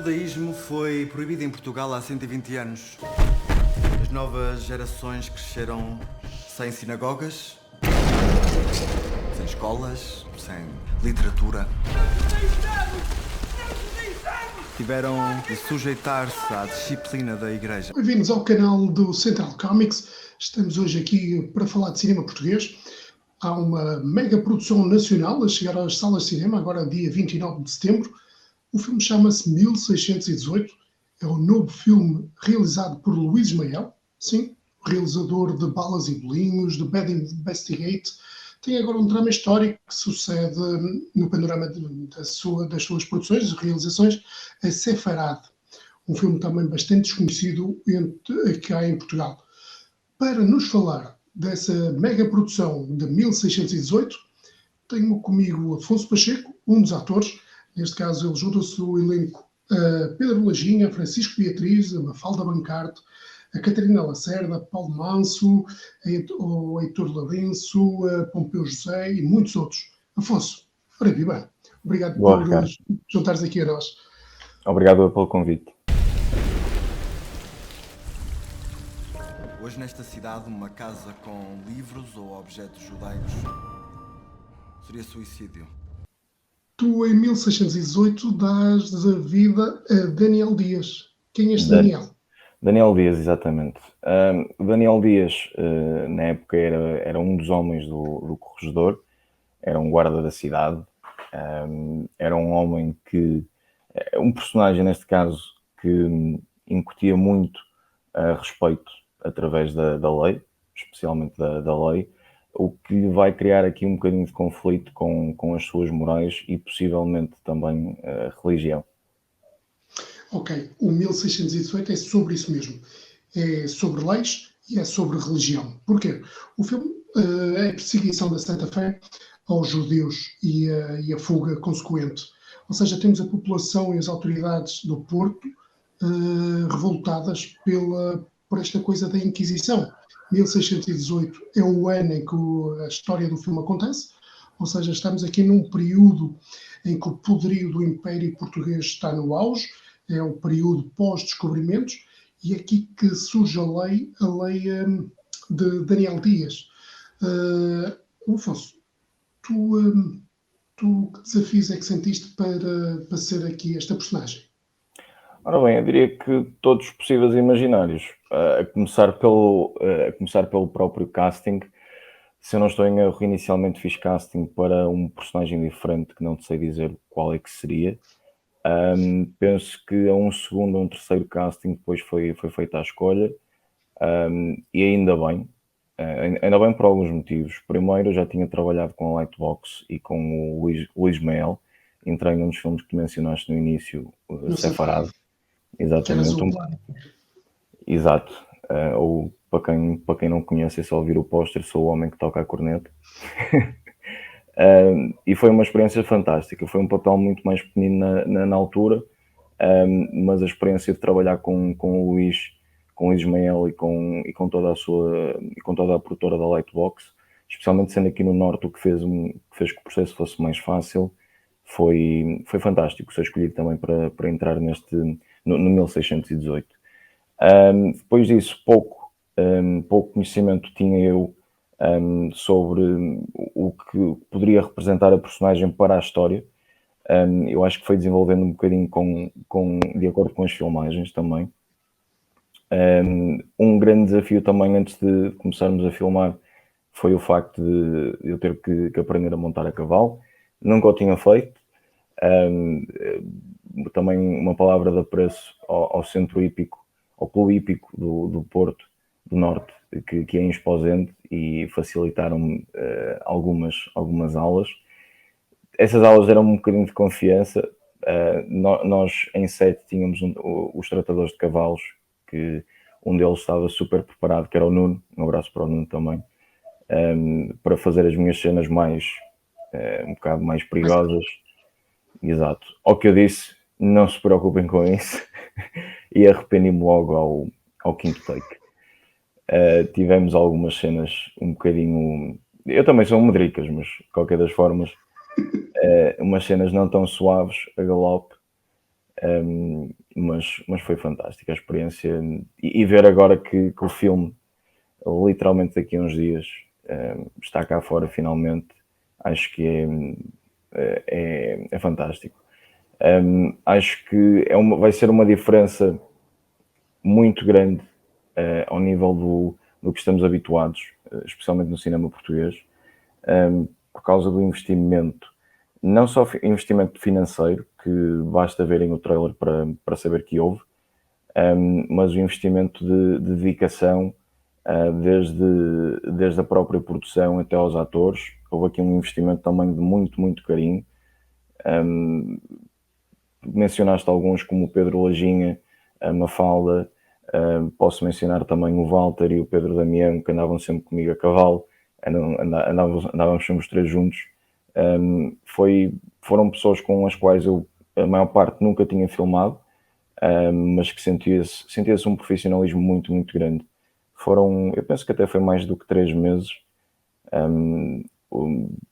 judaísmo foi proibido em Portugal há 120 anos. As novas gerações cresceram sem sinagogas, sem escolas, sem literatura. Tiveram de sujeitar-se à disciplina da igreja. Bem-vindos ao canal do Central Comics. Estamos hoje aqui para falar de cinema português. Há uma mega produção nacional a chegar às salas de cinema, agora dia 29 de setembro. O filme chama-se 1618. É um novo filme realizado por Luís Ismael, sim, o realizador de Balas e Bolinhos, de Bad Investigate. Tem agora um drama histórico que sucede no panorama das suas produções, realizações, a Sefarad. Um filme também bastante desconhecido cá em Portugal. Para nos falar dessa mega produção de 1618, tenho comigo Afonso Pacheco, um dos atores. Neste caso, ele junta-se ao elenco a Pedro Lajinha, Francisco Beatriz, a Mafalda Bancarte, a Catarina Lacerda, Paulo Manso, o Heitor Lourenço, a Pompeu José e muitos outros. Afonso, ora viva, obrigado por juntares aqui a nós. Obrigado pelo convite. Hoje nesta cidade, uma casa com livros ou objetos judaicos seria suicídio. Tu, em 1618, dás a vida a Daniel Dias. Quem é este Daniel? Daniel Dias, exatamente. Daniel Dias, na época, era um dos homens do corregedor, era um guarda da cidade, era um homem um personagem, neste caso, que incutia muito respeito através da lei, especialmente da lei, o que vai criar aqui um bocadinho de conflito com as suas morais e possivelmente também a religião. Ok, o 1618 é sobre isso mesmo. É sobre leis e é sobre religião. Porquê? O filme é a perseguição da Santa Fé aos judeus e a fuga consequente. Ou seja, temos a população e as autoridades do Porto revoltadas por esta coisa da Inquisição. 1618 é o ano em que a história do filme acontece, ou seja, estamos aqui num período em que o poderio do Império Português está no auge, é o período pós-descobrimentos, e é aqui que surge a lei de Daniel Dias. Afonso, tu que desafios é que sentiste para ser aqui esta personagem? Ora bem, eu diria que todos os possíveis e imaginários, a começar pelo próprio casting. Se eu não estou em erro, inicialmente fiz casting para um personagem diferente, que não te sei dizer qual é que seria. Penso que a um segundo ou um terceiro casting depois foi feita a escolha, e ainda bem por alguns motivos. Primeiro, eu já tinha trabalhado com a Lightbox e com o Luís Ismael, entrei num dos filmes que tu mencionaste no início, Sefarad. Exatamente. Exato. Ou para quem não conhece, é só ouvir o póster, sou o homem que toca a corneta. E foi uma experiência fantástica. Foi um papel muito mais pequenino na altura, mas a experiência de trabalhar com o Luís Ismael e com toda a produtora da Lightbox, especialmente sendo aqui no Norte, o que fez que o processo fosse mais fácil, foi fantástico. Sou escolhido também para entrar no 1618. Depois disso, pouco conhecimento tinha eu sobre o que poderia representar a personagem para a história. Eu acho que foi desenvolvendo um bocadinho de acordo com as filmagens também. Um grande desafio também antes de começarmos a filmar foi o facto de eu ter que aprender a montar a cavalo. Nunca o tinha feito. Também uma palavra de apreço ao centro hípico, ao clube hípico do Porto, do Norte, que é em Esposende, e facilitaram algumas aulas. Essas aulas eram um bocadinho de confiança. Nós em 7 tínhamos os tratadores de cavalos, que um deles estava super preparado, que era o Nuno, um abraço para o Nuno também, para fazer as minhas cenas um bocado mais perigosas. Exato. Ao que eu disse, não se preocupem com isso, e arrependi-me logo ao quinto take. Tivemos algumas cenas um bocadinho... Eu também sou um medricas, mas de qualquer das formas, umas cenas não tão suaves, a galope, Mas foi fantástica a experiência. E ver agora que o filme, literalmente daqui a uns dias, está cá fora finalmente, acho que é fantástico. Acho que vai ser uma diferença muito grande ao nível do que estamos habituados, especialmente no cinema português, por causa do investimento, não só investimento financeiro, que basta verem o trailer para saber que houve, mas o investimento de dedicação, desde a própria produção até aos atores. Houve aqui um investimento também de muito, muito carinho. Mencionaste alguns como o Pedro Lajinha, a Mafalda, posso mencionar também o Walter e o Pedro Damião, que andavam sempre comigo a cavalo, andávamos sempre os três juntos. Foram pessoas com as quais eu, a maior parte, nunca tinha filmado, mas que sentia-se um profissionalismo muito, muito grande. Eu penso que até foi mais do que 3 meses,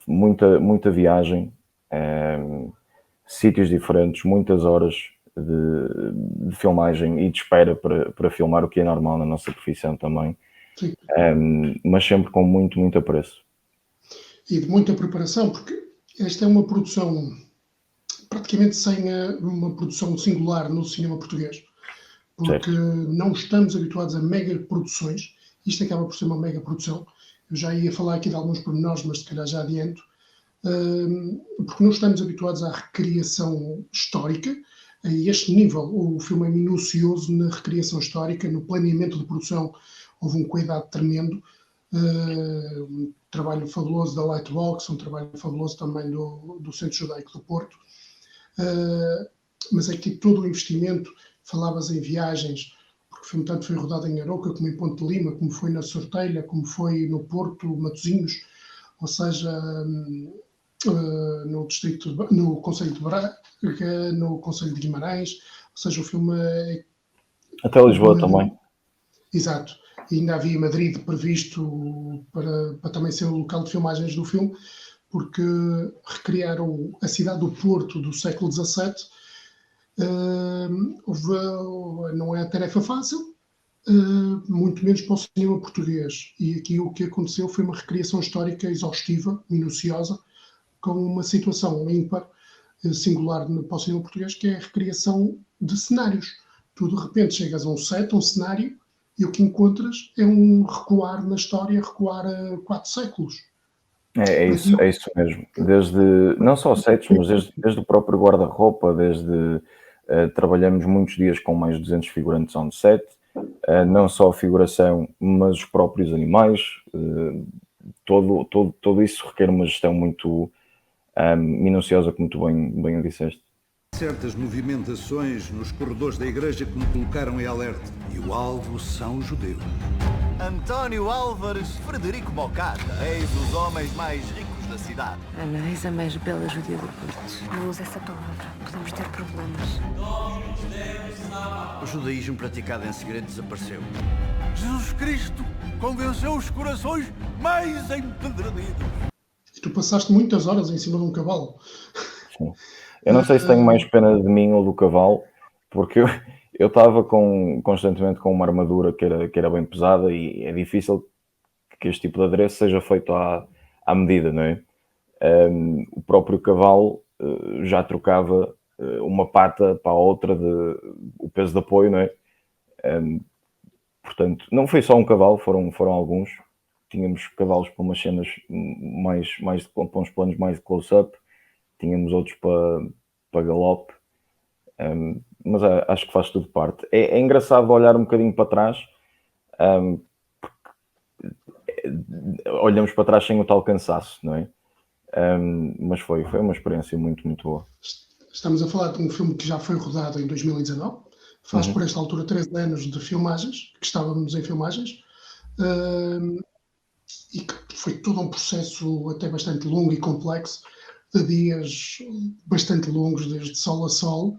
muita viagem, sítios diferentes, muitas horas de filmagem e de espera para filmar, o que é normal na nossa profissão também, mas sempre com muito, muito apreço. E de muita preparação, porque esta é uma produção praticamente sem uma produção singular no cinema português, porque não estamos habituados a mega produções. Isto acaba por ser uma mega produção. Eu já ia falar aqui de alguns pormenores, mas se calhar já adianto, porque não estamos habituados à recriação histórica a este nível. O filme é minucioso na recriação histórica, no planeamento de produção houve um cuidado tremendo, um trabalho fabuloso da Lightbox, um trabalho fabuloso também do Centro Judaico do Porto, mas aqui todo o investimento, falavas em viagens, porque o filme tanto foi rodado em Aroca, como em Ponte de Lima, como foi na Sortelha, como foi no Porto, Matosinhos, ou seja, no Concelho de Braga, no Concelho de Guimarães, ou seja, o filme até Lisboa também. Exato. E ainda havia Madrid previsto para também ser o local de filmagens do filme, porque recriaram a cidade do Porto do século XVII. Não é a tarefa fácil, muito menos para o cinema português. E aqui o que aconteceu foi uma recriação histórica exaustiva, minuciosa, com uma situação ímpar, singular para o cinema português, que é a recriação de cenários. Tu, de repente, chegas a um set, a um cenário, e o que encontras é um recuar na história, recuar a 4 séculos. É isso mesmo. Não só sets, mas desde o próprio guarda-roupa, trabalhamos muitos dias com mais de 200 figurantes on set, não só a figuração, mas os próprios animais, todo isso requer uma gestão muito minuciosa, como tu bem o disseste. Certas movimentações nos corredores da igreja que me colocaram em alerta. E o alvo são os judeus. António Álvares Frederico Mocata. Eis os homens mais ricos da cidade. Ana, és a mais bela judia do Porto. Não use essa palavra. Podemos ter problemas. O judaísmo praticado em segredo desapareceu. Jesus Cristo convenceu os corações mais empedernidos. E tu passaste muitas horas em cima de um cavalo. Sim. Eu não sei se tenho mais pena de mim ou do cavalo, porque eu estava constantemente com uma armadura que era bem pesada e é difícil que este tipo de adereço seja feito à medida, não é? O próprio cavalo já trocava uma pata para a outra, o peso de apoio, não é? Portanto, não foi só um cavalo, foram alguns. Tínhamos cavalos para umas cenas para uns planos mais de close-up, tínhamos outros para galope, mas acho que faz tudo parte. É engraçado olhar um bocadinho para trás, olhamos para trás sem o tal cansaço, não é? Mas foi uma experiência muito, muito boa. Estamos a falar de um filme que já foi rodado em 2019, faz por esta altura 13 anos de filmagens, que estávamos em filmagens, e que foi todo um processo até bastante longo e complexo, de dias bastante longos, desde sol a sol,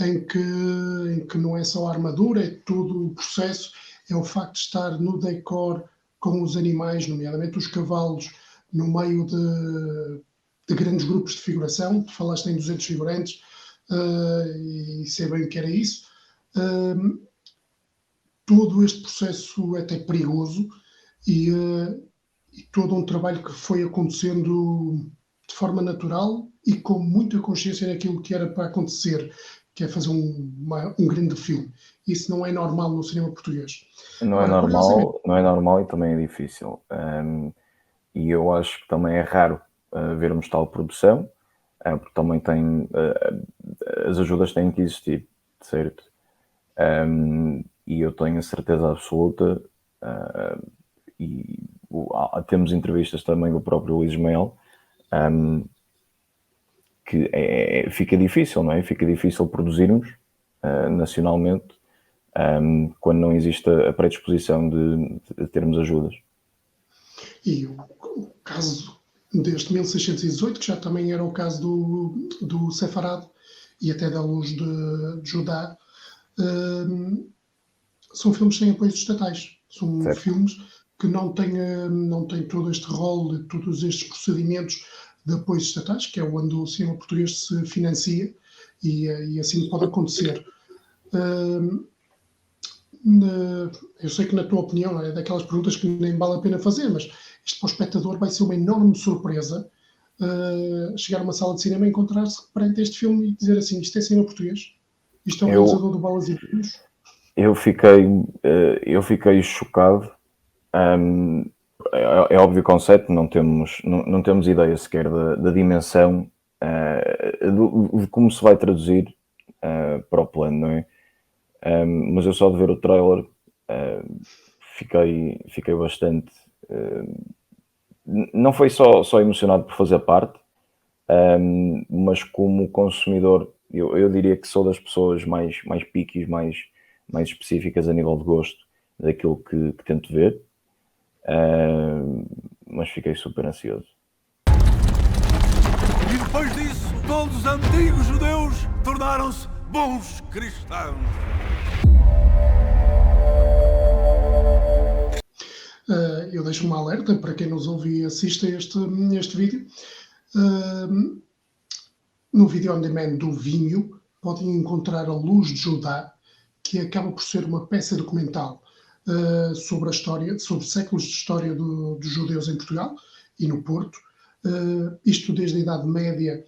em que não é só a armadura, é todo o processo, é o facto de estar no decor com os animais, nomeadamente os cavalos, no meio de grandes grupos de figuração. Tu falaste em 200 figurantes, e sei bem o que era isso. Todo este processo é até perigoso e todo um trabalho que foi acontecendo de forma natural e com muita consciência naquilo que era para acontecer, que é fazer um grande filme. Isso não é normal no cinema português. Não é Agora, curiosamente, normal, não é normal e também é difícil. E eu acho que também é raro vermos tal produção, porque também as ajudas têm que existir, certo? E eu tenho a certeza absoluta, temos entrevistas também do próprio Luís Mel, que fica difícil, não é? Fica difícil produzirmos nacionalmente quando não existe a predisposição de termos ajudas. e o caso deste 1618, que já também era o caso do Sefarad e até da Luz de Judá, são filmes sem apoios estatais. São Certo. filmes que não têm todo este rol de todos estes procedimentos de apoios estatais, que é onde o cinema português se financia e assim pode acontecer. Eu sei que na tua opinião é daquelas perguntas que nem vale a pena fazer, mas isto para o espectador vai ser uma enorme surpresa chegar a uma sala de cinema e encontrar-se perante este filme e dizer assim, isto é cinema português? Isto é o realizador do Balas e Bolos? Eu fiquei chocado. É óbvio o conceito, não temos ideia sequer da dimensão de como se vai traduzir para o plano, não é? Mas eu só de ver o trailer fiquei bastante... não foi só emocionado por fazer parte, mas como consumidor, eu diria que sou das pessoas mais piquis, mais específicas a nível de gosto daquilo que tento ver, mas fiquei super ansioso. E depois disso, todos os antigos judeus tornaram-se bons cristãos. Eu deixo uma alerta para quem nos ouve e assiste a este vídeo. No vídeo on demand do Vimeo podem encontrar A Luz de Judá, que acaba por ser uma peça documental sobre a história, sobre séculos de história dos judeus em Portugal e no Porto. Isto desde a Idade Média,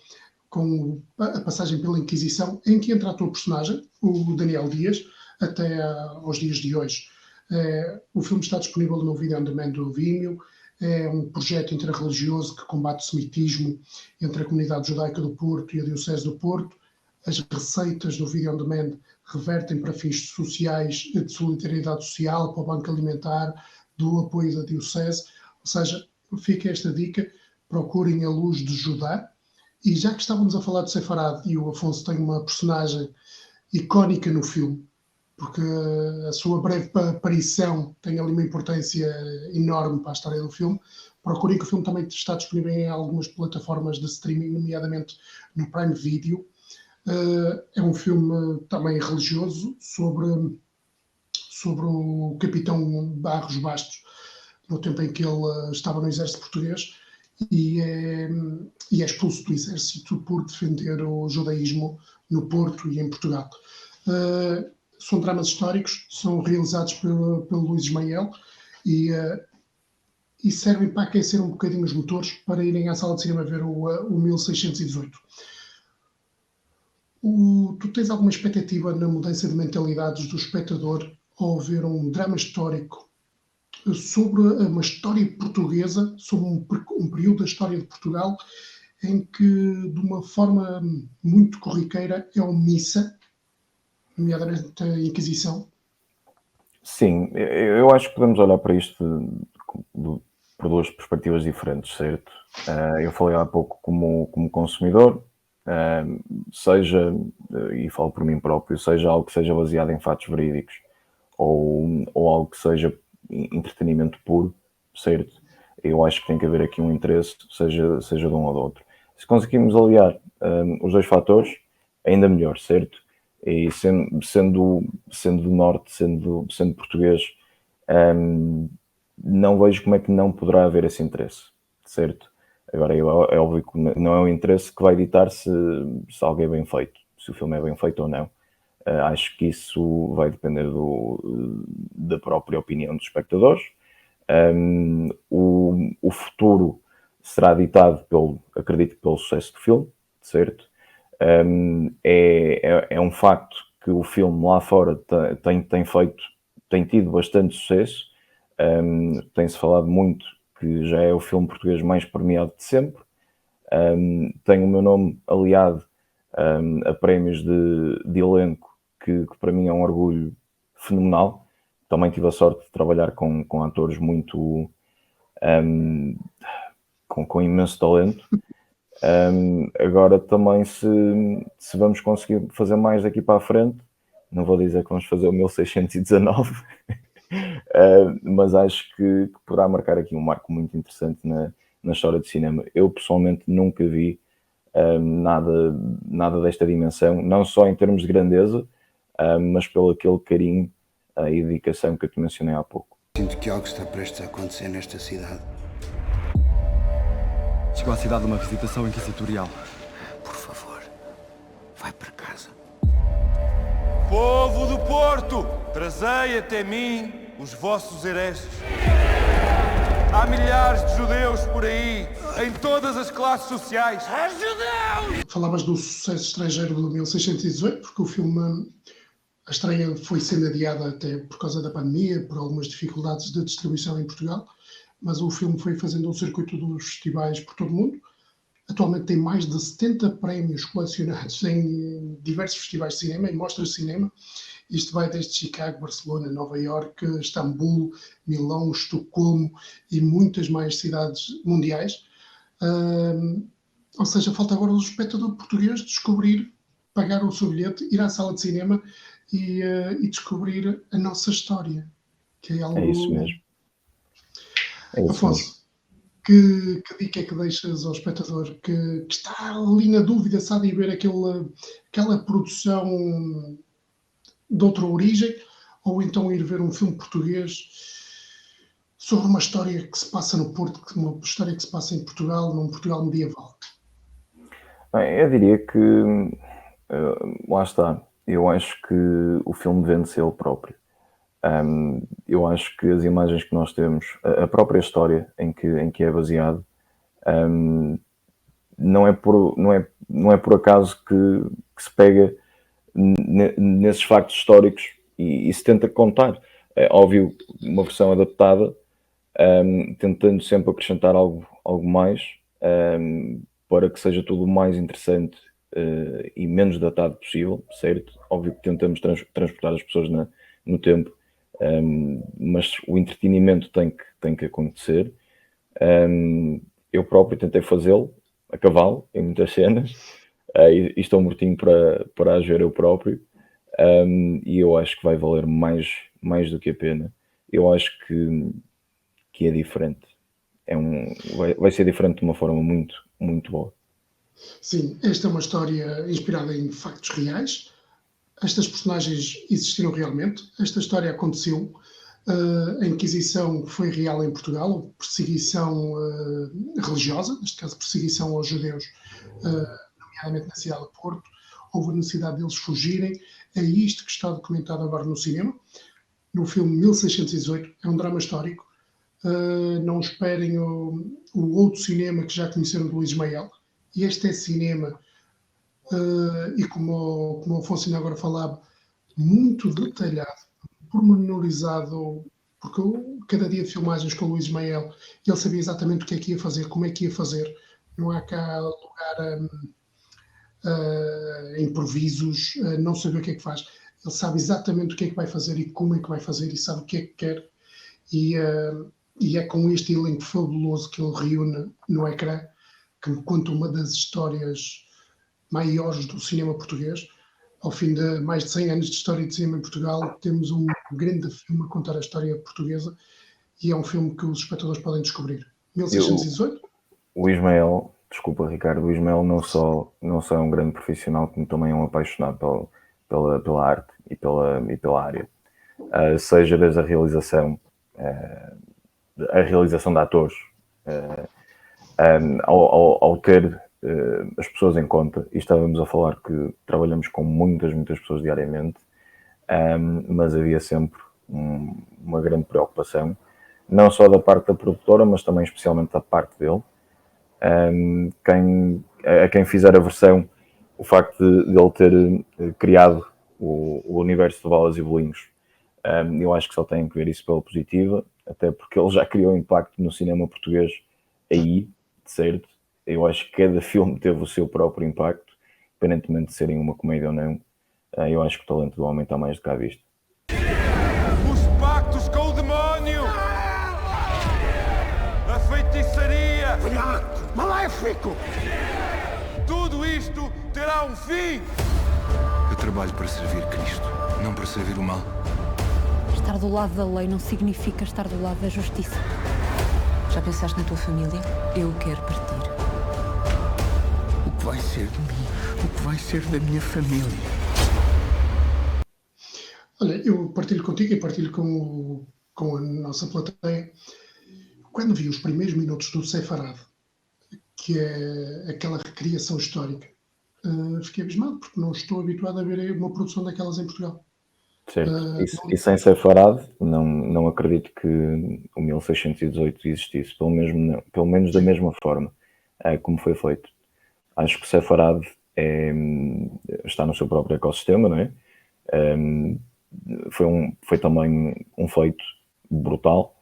com a passagem pela Inquisição, em que entra a tua personagem, o Daniel Dias, até aos dias de hoje. O filme está disponível no vídeo on demand do Vimeo. É um projeto interreligioso que combate o semitismo entre a comunidade judaica do Porto e a Diocese do Porto. As receitas do vídeo on demand revertem para fins sociais, de solidariedade social, para o Banco Alimentar, do apoio da Diocese. Ou seja, fica esta dica, procurem A Luz de Judá. E já que estávamos a falar de Sefarad, e o Afonso tem uma personagem icónica no filme, porque a sua breve aparição tem ali uma importância enorme para a história do filme. Procurem, que o filme também está disponível em algumas plataformas de streaming, nomeadamente no Prime Video. É um filme também religioso sobre o capitão Barros Bastos, no tempo em que ele estava no exército português e é expulso do exército por defender o judaísmo no Porto e em Portugal. São dramas históricos, são realizados pelo Luís Ismael e servem para aquecer um bocadinho os motores para irem à sala de cinema ver o 1618. Tu tens alguma expectativa na mudança de mentalidades do espectador ao ver um drama histórico sobre uma história portuguesa, sobre um período da história de Portugal em que, de uma forma muito corriqueira, é omissa, nomeadamente a Inquisição? Sim, eu acho que podemos olhar para isto por duas perspectivas diferentes, certo? Eu falei há pouco como consumidor, seja, e falo por mim próprio, seja algo que seja baseado em fatos verídicos ou algo que seja entretenimento puro, certo? Eu acho que tem que haver aqui um interesse, seja de um ou do outro. Se conseguirmos aliar os dois fatores, ainda melhor, certo? E sendo do Norte, sendo português, não vejo como é que não poderá haver esse interesse, certo? Agora, é óbvio que não é o interesse que vai ditar se algo é bem feito, se o filme é bem feito ou não. Acho que isso vai depender da própria opinião dos espectadores. O futuro será ditado acredito, pelo sucesso do filme, certo? É um facto que o filme lá fora tem tido bastante sucesso. Tem-se falado muito que já é o filme português mais premiado de sempre. Tem o meu nome aliado a prémios de elenco, que para mim é um orgulho fenomenal. Também tive a sorte de trabalhar com atores muito com imenso talento. Agora também se vamos conseguir fazer mais daqui para a frente, não vou dizer que vamos fazer o 1619, mas acho que poderá marcar aqui um marco muito interessante na história do cinema. Eu pessoalmente nunca vi nada desta dimensão, não só em termos de grandeza, mas pelo aquele carinho e dedicação que eu te mencionei há pouco. Sinto que algo está prestes a acontecer nesta cidade. Chegou à cidade uma visitação inquisitorial. Por favor, vai para casa. Povo do Porto, trazei até mim os vossos hereges. Há milhares de judeus por aí, em todas as classes sociais. Judeus! Falavas do sucesso estrangeiro do 1618, porque o filme, a estreia foi sendo adiada até por causa da pandemia, por algumas dificuldades de distribuição em Portugal, mas o filme foi fazendo um circuito dos festivais por todo o mundo. Atualmente tem mais de 70 prémios colecionados em diversos festivais de cinema, em mostras de cinema. Isto vai desde Chicago, Barcelona, Nova Iorque, Istambul, Milão, Estocolmo e muitas mais cidades mundiais. Ou seja, falta agora o espectador português descobrir, pagar o seu bilhete, ir à sala de cinema e descobrir a nossa história. Que é algo... É isso mesmo. Afonso, que dica é que deixas ao espectador que está ali na dúvida se há de ver aquela produção de outra origem, ou então ir ver um filme português sobre uma história que se passa no Porto, uma história que se passa em Portugal, num Portugal medieval? Bem, eu diria que lá está. Eu acho que o filme vende-se ele próprio. Eu acho que as imagens que nós temos, a própria história em que é baseado, não é por acaso que se pega nesses factos históricos e se tenta contar. É óbvio, uma versão adaptada, tentando sempre acrescentar algo mais, para que seja tudo o mais interessante e menos datado possível, certo? Óbvio que tentamos transportar as pessoas no tempo, mas o entretenimento tem que acontecer. Eu próprio tentei fazê-lo a cavalo em muitas cenas, e estou mortinho para as ver eu próprio, e eu acho que vai valer mais do que a pena. Eu acho que é diferente. Vai ser diferente de uma forma muito, muito boa. Sim, esta é uma história inspirada em factos reais. Estas personagens existiram realmente. Esta história aconteceu. A Inquisição foi real em Portugal. Houve perseguição religiosa, neste caso perseguição aos judeus, nomeadamente na cidade de Porto. Houve a necessidade deles fugirem. É isto que está documentado agora no cinema. No filme 1618, é um drama histórico. Não esperem o outro cinema que já conheceram do Luís Mael. E este é cinema, e como o Afonso ainda agora falava, muito detalhado, pormenorizado, porque cada dia de filmagens com o Luís Mael, ele sabia exatamente o que é que ia fazer, como é que ia fazer. Não há cá lugar a improvisos, a não saber o que é que faz. Ele sabe exatamente o que é que vai fazer e como é que vai fazer e sabe o que é que quer. E é com este elenco fabuloso que ele reúne no ecrã que me conta uma das histórias maiores do cinema português. Ao fim de mais de 100 anos de história de cinema em Portugal, temos um grande filme a contar a história portuguesa, e é um filme que os espectadores podem descobrir. 1618? O Ismael, desculpa Ricardo, o Ismael não só é um grande profissional, como também é um apaixonado pela arte e pela área. Seja desde a realização de atores, ao ter as pessoas em conta, e estávamos a falar que trabalhamos com muitas pessoas diariamente, mas havia sempre uma grande preocupação, não só da parte da produtora, mas também especialmente da parte dele. A quem fizer a versão, o facto de ele ter criado o universo de Balas e Bolinhos, eu acho que só tem que ver isso pela positiva, até porque ele já criou impacto no cinema português aí, de certo. Eu acho que cada filme teve o seu próprio impacto, independentemente de serem uma comédia ou não. Eu acho que o talento do homem está mais do que à vista. Os pactos com o demónio! A feitiçaria! Velhote, maléfico! Tudo isto terá um fim! Eu trabalho para servir Cristo, não para servir o mal. Estar do lado da lei não significa estar do lado da justiça. Já pensaste na tua família? Eu quero partir. O que vai ser de mim? O que vai ser da minha família? Olha, eu partilho contigo e partilho com a nossa plateia. Quando vi os primeiros minutos do Sefarad, que é aquela recriação histórica, fiquei abismado, porque não estou habituado a ver uma produção daquelas em Portugal. Certo. E sem Sefarad, não acredito que o 1618 existisse, pelo menos da mesma forma como foi feito. Acho que o Sefarad está no seu próprio ecossistema, não é? Foi também um feito brutal,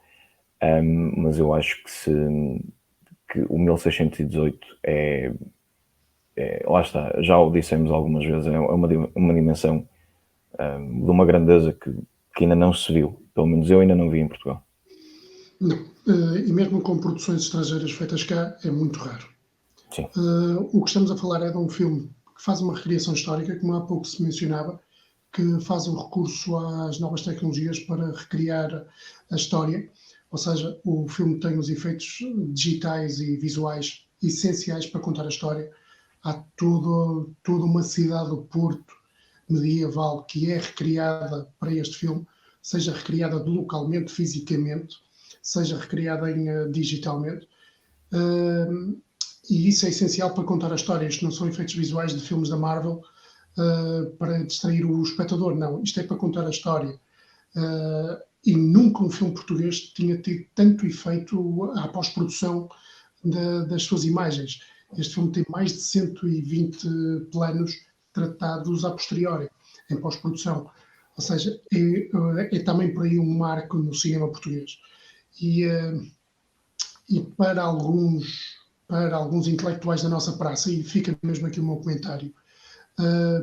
mas eu acho que o 1618 lá está, já o dissemos algumas vezes, é uma dimensão de uma grandeza que ainda não se viu, pelo menos eu ainda não vi em Portugal. Não, e mesmo com produções estrangeiras feitas cá, é muito raro. Sim. O que estamos a falar é de um filme que faz uma recriação histórica, como há pouco se mencionava, que faz um recurso às novas tecnologias para recriar a história, ou seja, o filme tem os efeitos digitais e visuais essenciais para contar a história. Há toda uma cidade do Porto medieval que é recriada para este filme, seja recriada localmente, fisicamente, seja recriada digitalmente. E isso é essencial para contar a história. Isto não são efeitos visuais de filmes da Marvel para distrair o espectador, não. Isto é para contar a história. E nunca um filme português tinha tido tanto efeito à pós-produção das suas imagens. Este filme tem mais de 120 planos tratados a posteriori, em pós-produção. Ou seja, é também por aí um marco no cinema português. E para alguns intelectuais da nossa praça, e fica mesmo aqui o meu comentário,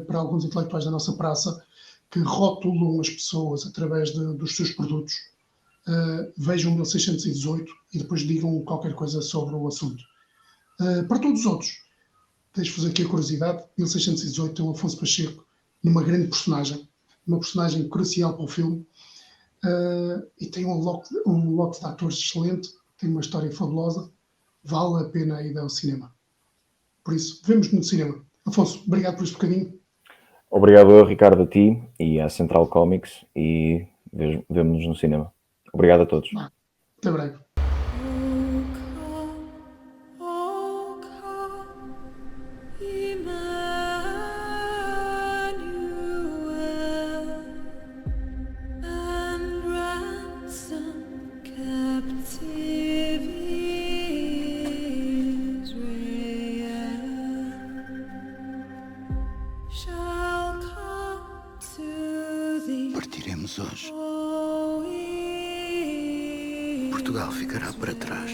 para alguns intelectuais da nossa praça que rotulam as pessoas através dos seus produtos, vejam 1618 e depois digam qualquer coisa sobre o assunto. Para todos os outros, deixo-vos aqui a curiosidade, 1618 tem o Afonso Pacheco numa grande personagem, uma personagem crucial para o filme, e tem um lote de atores excelente, tem uma história fabulosa, vale a pena a ida ao cinema. Por isso, vemos no cinema. Afonso, obrigado por este bocadinho. Obrigado, Ricardo, a ti e à Central Comics, e vemo-nos no cinema. Obrigado a todos. Até breve. Partiremos hoje. Portugal ficará para trás.